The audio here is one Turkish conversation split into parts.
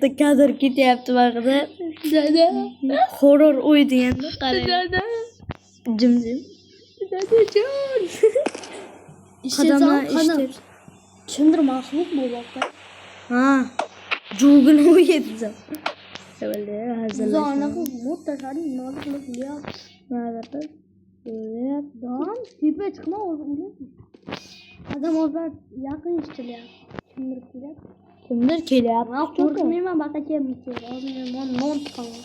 bitta kadr ketyapti vaqtida. Horror o'y deganda qarang. Jim. Dadajon. Qadamlar qadam. eshitib. Kimdir maxluq bu vaqtda. Ha. Jugini o'yetdim. Böyle hazırlaşma. Zanaqa muttashari nima qilib qilyapti? Nada. Dan tipe chiqma o'zi. Odamlar yaqin eshitilyapti. Kimdir kelyapti. Kimdir kelyapti. Men qo'rqmayman, baqacha mitir. Hozir men non chiqaman.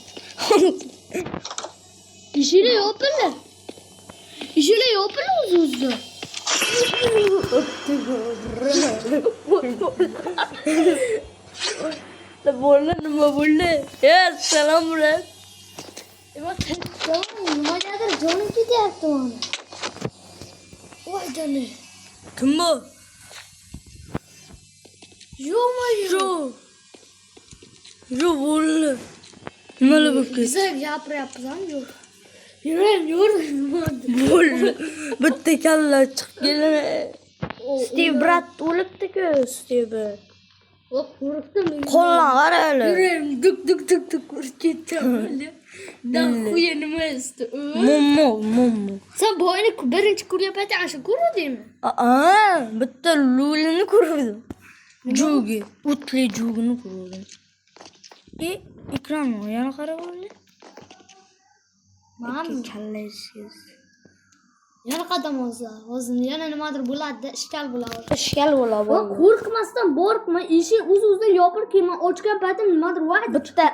Ishini yopili. Ishini yopili o'zi. Bo'ldi, nima bo'ldi? Salom Murat. Nimadir jonim ketyapti mana. Voy joni. Kim bu? Yo'q. Yo'q bo'ldi. Nimalar bo'lib ketdi? Biza gapiryapmiz-a, yo'q. Yurang. Bo'ldi. Bitta kalla chiqib keldi. Steve brat o'libdi-ku, Steve. Qo'rqdim. Qo'llan qara hali. Yurang duk urib ketdi. Da xuya nima esti? Mummu. Sen boyni birinchi ko'ryapsan, ana shu ko'rdingmi? Bitta lulini ko'rdim. Jugi, o'tli jugini ko'rdim. Ekran yana qarab oldi. Mana kallasiz. yana qadam olsa, hozir yana nimadir bo'ladi, ishkal bo'ladi. Ishkal bo'ladi. Qo'rqmasdan borma, eshik o'z-o'zidan yopilib men ochgan paytim nimadir voy bitta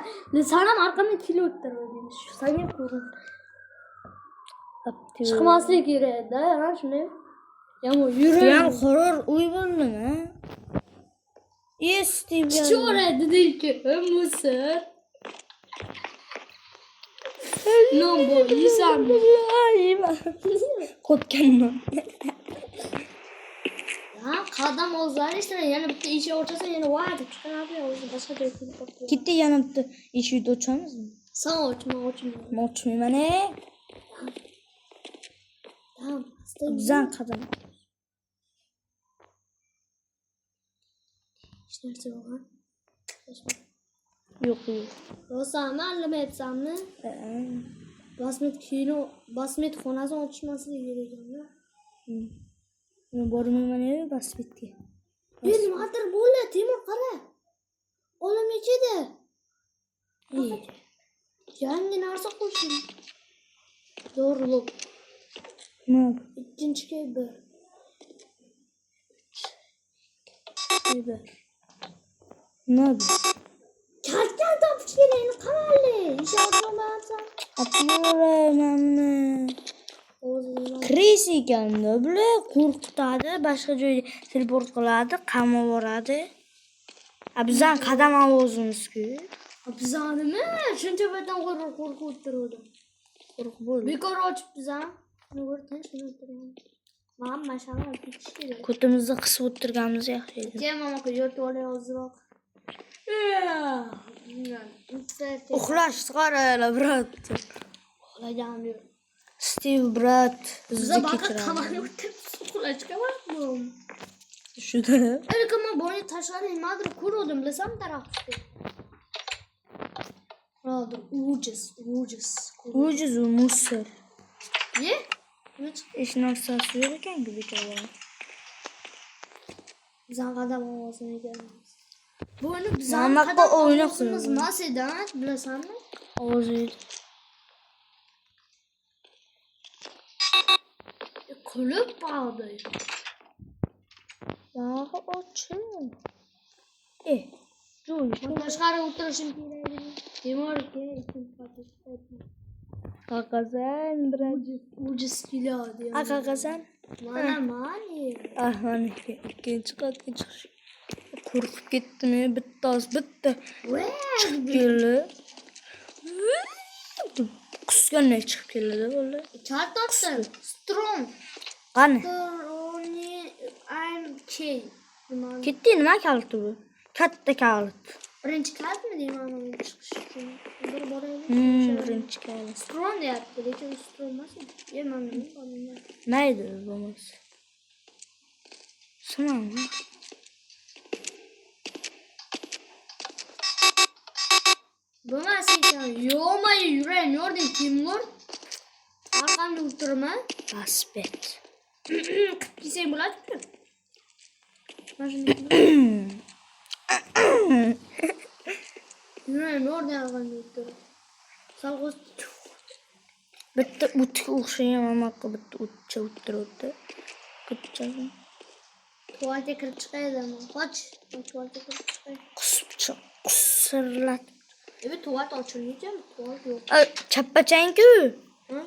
sanam orqamdan kelib o'tirdi. Shu sanga ko'rin. Chiqmaslik kerak-da, ha shunday. Yomon yurib. Yan horror uy bo'ldimi? Steve. Chora dediki, musor. Non bor, yesam. Qotganman. Ha, qadam o'zlari ishlar, yana bitta eshik ochasa yana voy deb chiqaradi, o'zi boshqa joyga ketib. Ketti yana bitta eshikni ochamizmi? Sen ochma. Men ochmayman. Tamam. Bizdan qadam. Ishlarcha bo'lgan. Yo'q. Rostami, anlamayapsanmi? Basmet xonasini ochmaslik kerak ekan. Men bormayman Basmetga. Nimadir bo'ldi, Temur qara. Olam ichida. Yangi narsa qo'shing. Zo'rlik. Nima? Ikkinchiga bir. Nima? Kaltdan topish kerak, qamalli. Ish olmayapsan. Apuramanmi? Crazy ekanda, bular qo'rqitadi, boshqa joyga teleport qiladi, qamab yuboradi. Bizdan qadam ovozimiz-ku. Bizanimi? Shuncha paytdan qo'rqib o'tirdim. Qo'rqib bo'ldi. Bekor ochibmiz-a? Shuni ko'rdan shuni o'tiraman. Mana mashina ketish kerak. Ko'timizni qisib o'tirganimiz yaxshi edi. Kemaga yotib olay hozirroq. Uxlash qara, brat. Uxlagan yo'q. Steve brat bizni Baqa kechiradi. qamalni o'tirib uxlashga vaqtdim. Shuda. Men boyni tashlari nimadir ko'rdim, bilasam daraxtda. Hozir ujiz. Musor. Ye? Hech narsasi yo'q ekan-ku bechoralar. Bizdan qadam ovozini ekanmiz. Buni bizdan Nima qadam o'ynab ovozimiz qo'ygan? mas edi, bilasanmi? Ovozi. Kulib qoldi. Yog'i ochim. Jo'y. Tashqari o'tirishim kerak. Temurga Qaqasan, brat. ujiz keladi. Qaqasan. Mana mani. Mana ikkinchi qatga chiqish. Qo'rqib ketdim, bitta. Chiqib keldi. Qusganday chiqib keldi bo'ldi. Chartotsin. Strong. Qani? Stroni I'm K. Ketdi, nima kaliti bu? Katta kalit. Birinchi kalitmi deyman chiqish uchun. Bir boraylik. Birinchi kalit. Strong deyapti, lekin strong emas. Yemam men. Mayli bo'lmasa. Sinami. Bo'lmasın ekan. Yo'may yurayim, yording kim bor? Arqamda o'tirma. Basbet. Qilib kesang bo'ladi-ku. Mana shunday. Yurayim, yording arqamda o'tirib. Salg'oz. Bitta o'tga o'xshagan amaqqi bitta o'tcha o'tiribdi. Bittasi. Tuvalete kirib chiqaydimi? Qoch. Tuvalete kirib chiqay. Qusirlat. Evet, tuvalet açılmayacak. Tuvalet yok. Chappacha-ku.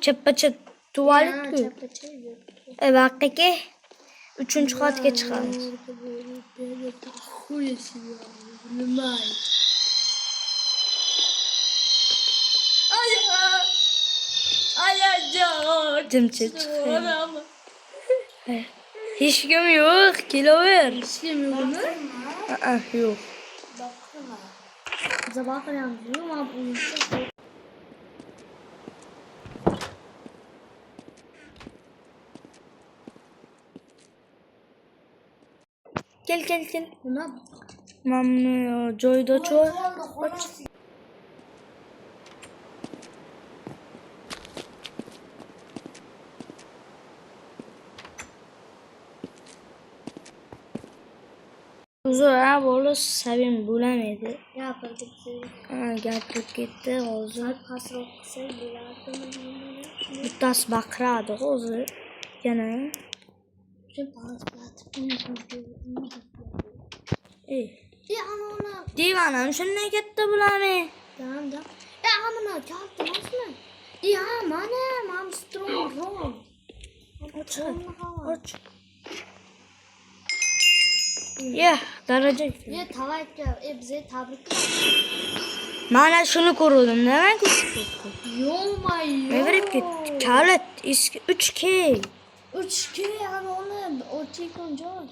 Chappacha tualet-ku. Çapacak yok. Vaqtiki 3-qavatga chiqamiz. Xulisi ya. Nimay. Ayajon. Jimchi chiqdi. Hech kim yo'q, kelaver. Hech kim yo'qmi? Yo'q. Zabaqlayam yo'q, men buncha. Kel. Nima? Mana joyda choy. Uzun bola sabim bo'lamaydi. Gapirdi bizni. Gapirib ketdi hozir. Pasroq qilsa bo'ladimi? Bittasi baqiradi hozir. Yana. Shu paslatib ana. Divanam shunday katta bo'ladi. Tamam. Ana kaltmasmi? Mana strong. Och. Ya, daraja. Tavakka, bize tabriklar. Mana shuni ko'rdim, nima ku? Yo'may. Neverib ketdi. Kalit eski 3K. 3K ana onu o'chikon joy.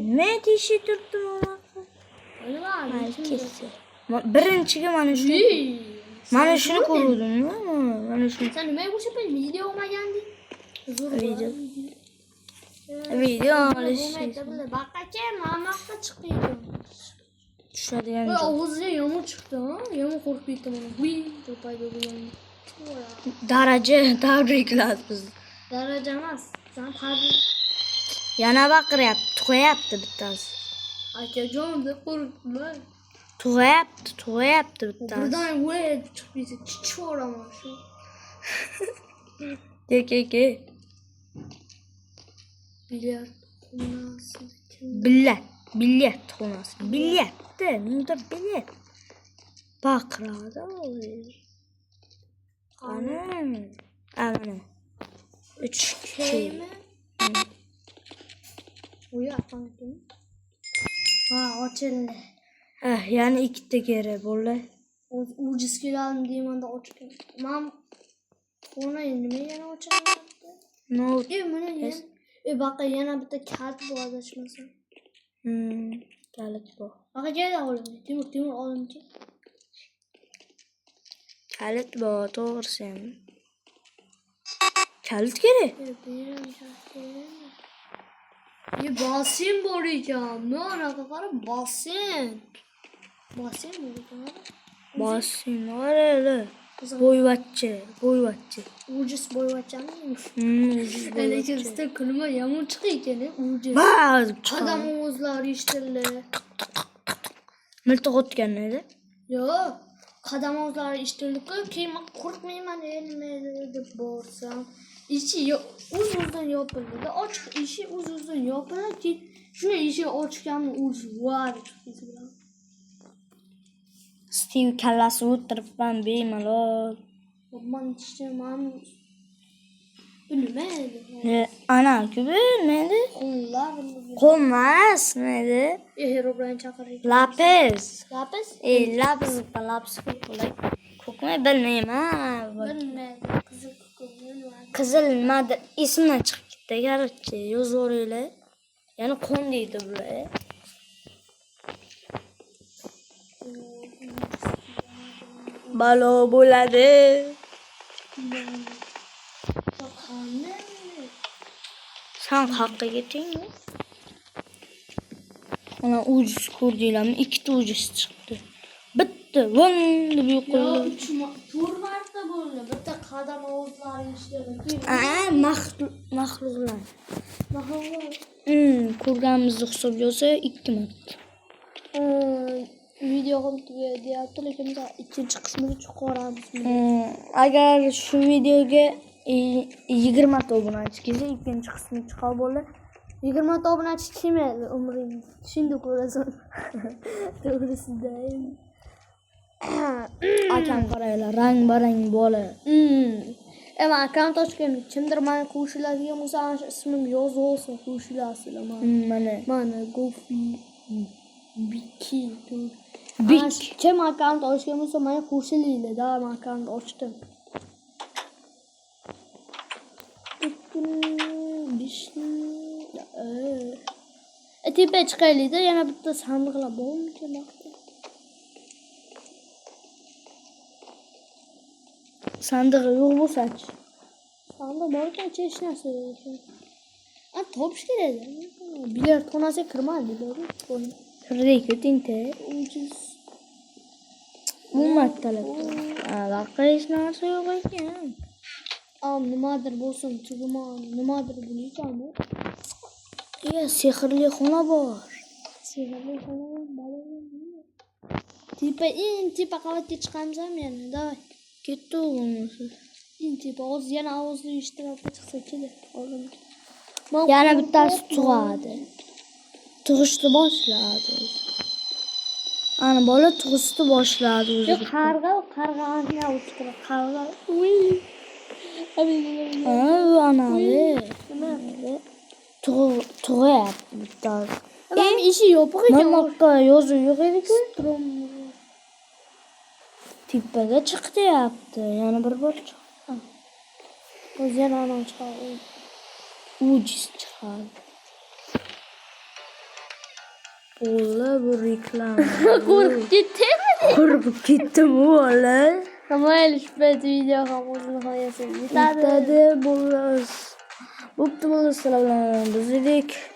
Nima deyishi turibdi mana? Birinchiga mana shuni ko'rdim. Mana shuni. Sen nima ko'rsatay? Video olmaganding? Video olish. Baqacha mamaqqa chiqdi. Tushadigan. Og'ziga yomon chiqdi, ha? Yomon qo'rqib ketdim mana. Uy, paydo bo'lgan. Daraja tabriklar biz. Daraja emas. Sen tabrik. Yana baqiryapti, tug'ayapti bittasi. Akajon deb qo'rqdim. Tug'ayapti bittasi. Birdan voy chiqib ketdi. Chichoraman shu. Ke. Bilyard xonasi. Bilyard xonasi. Bilyardda, bunda bilyard. Baqiradi o'zi. Ana. 3K mi? Uy, aqandim. Ochildi. Yana ikkita kerak bo'ldi. Ujiz keldim deymanda ochgan. Men xona nima yana ochildi? No. Mana yana. Baqa yana bitta kart bor adashmasam. Kalit bor. Baqa joyda oling. Timur oling-chi. Kalit bor, to'g'risi ham. Kalit kerak. Bosim bor ekan. Mana qarab bosim. Bosim bor ekan. Bosim orada. Bo'yvachcha. Ujiz bo'yvachchami? Ujiz bo'yvachcha. Elektrikda kulma yomon chiqdi ekan, ujiz. Ba'z Qadam ovozlari eshitildi. Miltiq otgan edi. Yo'q, qadam ovozlari eshitildi-ku, keyin men qo'rqmayman nima deb borsam, ichi o'z-o'zidan yopildi. Ochiq ishi o'z-o'zidan yopildi, keyin shuni eshik ochganmi o'zi var chiqdi bilan. Stiv kallasi o'tiribman bemalol. Men ishimam. Nima edi? Ana kubi nima? Qo'lmas nima? Hero bilan chaqiring. Lapis. Lapis? Lapis ko'kmay bilmayman. Qizil nima ismdan chiqib ketdi, garchi yozaveringlar. Yana qon deydi bular. Balo bo'ladi. Sen haqqa ketingmi? Mana ujiz ko'rdinglarmi? Ikkita ujiz chiqdi. Bitta chiqdi. Vın deb Yo, yo'qoldi. 4 marta bo'ldi. Bitta qadam ovozlari eshitildi. Maxluqlar. Mahalla. Ko'rganimizni hisobga olsa 2 marta. Video deyapti, lekin biz ikkinchi qismini chiqaramiz. Agar shu videoga 20 ta obunachi kelsa, ikkinchi qismi chiqar bo'ladi. 20 ta obunachi kelmaydi umringiz. Shunda ko'rasan. To'g'risida. Akam qaranglar, rang-barang bola. Ema akkaunt ochgan kimdir meni qo'shiladigan bo'lsa, ana shu ismim yozib olsin, qo'shilasizlar. Mana Gofi Biki. Kim akkaunt ochgan bo'lsa, meni qo'shilinglar. Da, men akkaunt ochdim. Tepa chiqaylik-da, yana bitta sandiqlar bormikan? Sandiq yo'q bo'lsa-chi. Sandiq bor ekan, hech narsa yo'q ekan. Topish kerak. Bilyard xonasiga kirmadi, bilyard. Kirdik, tinta. Umumattalab. Vaqqa hech narsa yo'q ekan. Nimadir bo'lsin, tugman, nimadir bo'layotganmi? Sehrli xona bor. Sehrli xona bor. Tepa qavatga chiqamiz ham yana. Davay. Ketdi bo'lmasa. Tepa yana ovozli ishtirokga chiqsa kerak. Yana bittasi tug'adi. Tug'ishni boshladi. Ana bola tug'ishni boshladi o'zi. Qarg'ani o'tib qarg'a. Anavi. Tug'yapti bittasi. Ishi yopiq ekan. Mamaqqa yozuv yo'q edi-ku. Tepaga chiqyapti. Yana bir bor chiqdi. O'zi yana anon chiqadi. Ujiz chiqadi. Bola bu reklama. Qo'rqib ketdimi? Qo'rqib ketdimi bola? Mayli, shu payt video ham o'z nihoyasiga yetadi. Bo'pti, bo'lsa, sizlar bilan biz edik.